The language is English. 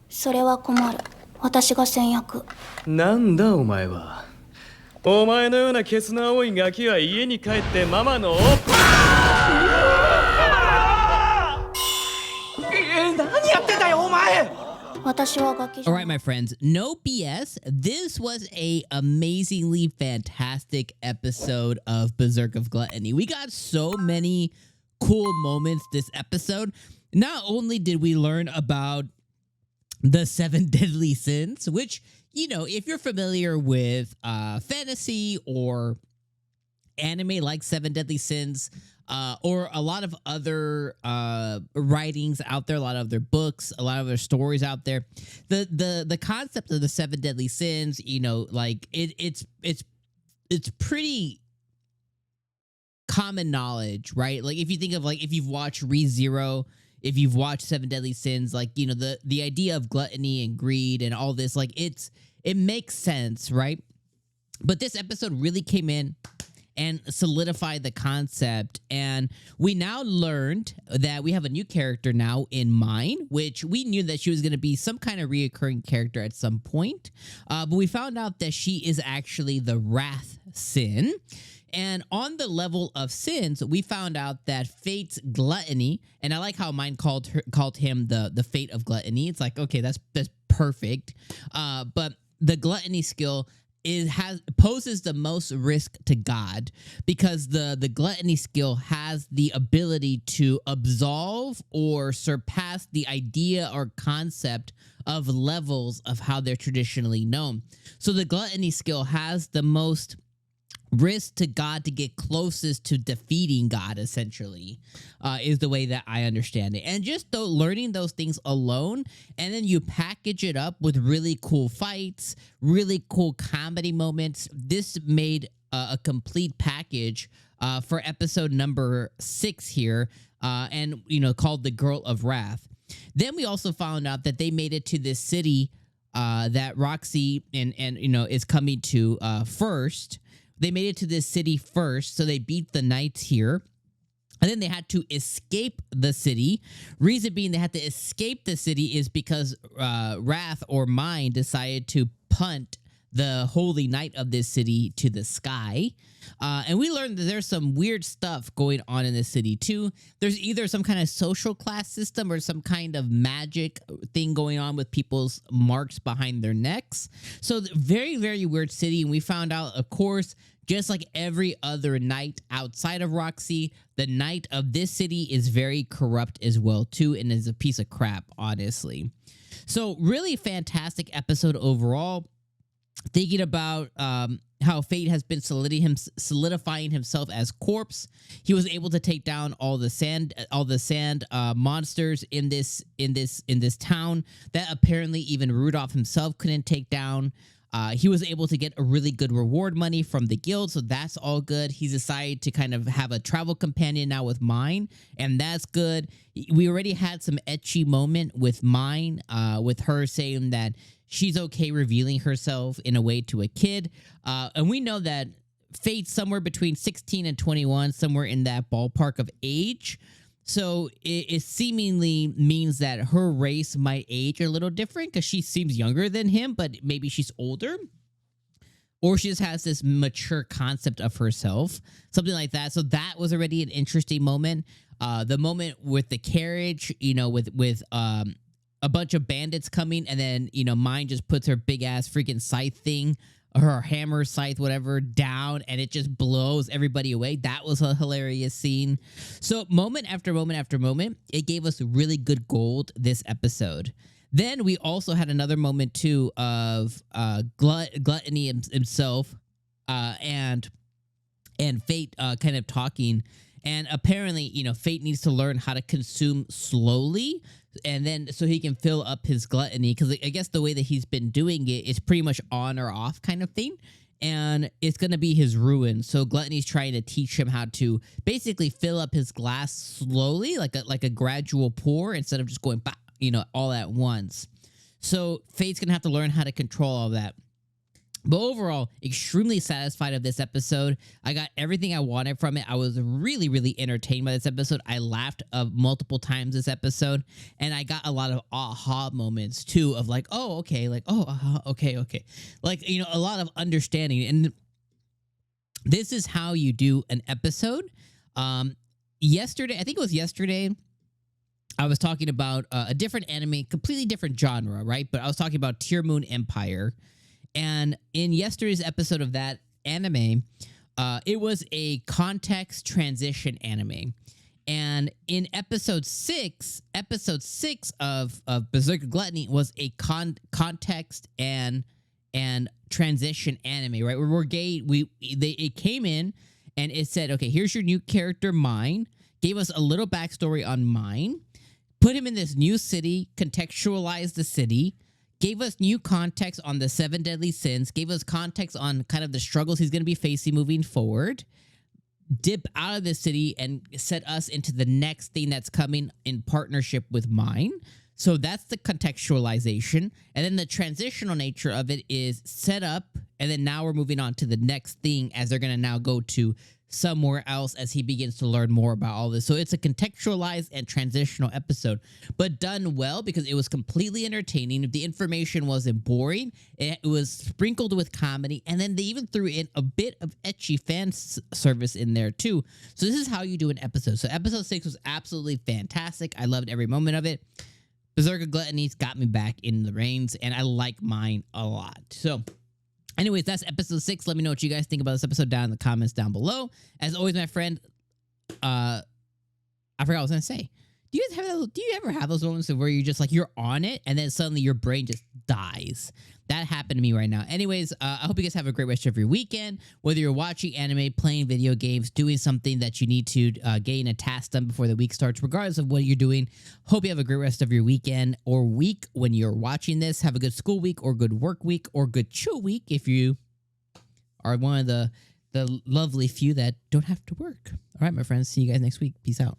それは困る。私が先約。なんだお前は。お前のようなケツの青いガキは家に帰ってママのおっ何やってんだよお前。 All right, my friends, no BS. This was a amazingly fantastic episode of Berserk of Gluttony. We got so many cool moments this episode. Not only did we learn about the 7 deadly sins, which, you know, if you're familiar with fantasy or anime like 7 deadly sins, or a lot of other writings out there, a lot of other books, a lot of other stories out there, the concept of the 7 deadly sins, you know, like it's pretty common knowledge, right? Like if you think of, like, if you've watched Re:Zero, if you've watched 7 deadly sins, like, you know, the idea of gluttony and greed and all this, like it makes sense, right? But this episode really came in and solidified the concept. And we now learned that we have a new character now in mind, which we knew that she was going to be some kind of reoccurring character at some point. But we found out that she is actually the Wrath Sin. And on the level of sins, we found out that Fate's gluttony, and I like how mine called him the Fate of Gluttony. It's like, okay, that's perfect. But the gluttony skill poses the most risk to God, because the gluttony skill has the ability to absolve or surpass the idea or concept of levels of how they're traditionally known. So the gluttony skill has the most risk to God to get closest to defeating God, essentially, is the way that I understand it. And just learning those things alone, and then you package it up with really cool fights, really cool comedy moments. This made a complete package for episode number 6 here, and, you know, called the Girl of Wrath. Then we also found out that they made it to this city that Roxy and you know, is coming to first. They made it to this city first, so they beat the knights here. And then they had to escape the city. Reason being they had to escape the city is because Wrath or Mind decided to punt the holy knight of this city to the sky. And we learned that there's some weird stuff going on in this city too. There's either some kind of social class system or some kind of magic thing going on with people's marks behind their necks. So very, very weird city. And we found out, of course, just like every other knight outside of Roxy, the knight of this city is very corrupt as well too, and is a piece of crap, honestly. So really fantastic episode overall. Thinking about how Fate has been solidifying himself as corpse. He was able to take down all the sand monsters in this town that apparently even Rudolph himself couldn't take down. He was able to get a really good reward money from the guild, so that's all good. He's decided to kind of have a travel companion now with Mine, and that's good. We already had some ecchi moment with Mine, with her saying that she's okay revealing herself in a way to a kid. And we know that Fate's somewhere between 16 and 21, somewhere in that ballpark of age. So it seemingly means that her race might age a little different, because she seems younger than him, but maybe she's older. Or she just has this mature concept of herself, something like that. So that was already an interesting moment. The moment with the carriage, you know, with a bunch of bandits coming, and then, you know, Mine just puts her big ass freaking scythe thing, her hammer, scythe, whatever, down, and it just blows everybody away. That was a hilarious scene. So moment after moment after moment, it gave us really good gold this episode. Then we also had another moment too of Gluttony himself and Fate kind of talking. And apparently, you know, Fate needs to learn how to consume slowly, and then so he can fill up his gluttony, because I guess the way that he's been doing it is pretty much on or off kind of thing, and it's going to be his ruin. So Gluttony's trying to teach him how to basically fill up his glass slowly, like a gradual pour, instead of just going, you know, all at once. So Fate's going to have to learn how to control all that. But overall, extremely satisfied of this episode. I got everything I wanted from it. I was really, really entertained by this episode. I laughed multiple times this episode, and I got a lot of aha moments too of like, oh, okay, like, oh, okay, okay. Like, you know, a lot of understanding. And this is how you do an episode. Yesterday, I think it was yesterday, I was talking about a different anime, completely different genre, right? But I was talking about Tear Moon Empire. And in yesterday's episode of that anime, it was a context transition anime. And in episode six of Berserk of Gluttony was a context and transition anime, right? It came in and it said, okay, here's your new character, Mine. Gave us a little backstory on Mine. Put him in this new city, contextualized the city. Gave us new context on the 7 deadly sins, gave us context on kind of the struggles he's going to be facing moving forward, dip out of the city and set us into the next thing that's coming in partnership with Mine. So that's the contextualization. And then the transitional nature of it is set up, and then now we're moving on to the next thing as they're going to now go to somewhere else as he begins to learn more about all this. So it's a contextualized and transitional episode, but done well because it was completely entertaining. The information wasn't boring. It was sprinkled with comedy, and then they even threw in a bit of ecchi fan service in there too. So this is how you do an episode. So episode 6 was absolutely fantastic. I loved every moment of it. Berserk of Gluttony's got me back in the reins, and I like Mine a lot. So anyways, that's episode 6. Let me know what you guys think about this episode down in the comments down below. As always, my friend, I forgot what I was gonna say. Do you ever have those moments where you're just like you're on it and then suddenly your brain just dies? That happened to me right now. Anyways, I hope you guys have a great rest of your weekend. Whether you're watching anime, playing video games, doing something that you need to gain a task done before the week starts, regardless of what you're doing, hope you have a great rest of your weekend or week when you're watching this. Have a good school week or good work week or good chill week if you are one of the lovely few that don't have to work. All right, my friends. See you guys next week. Peace out.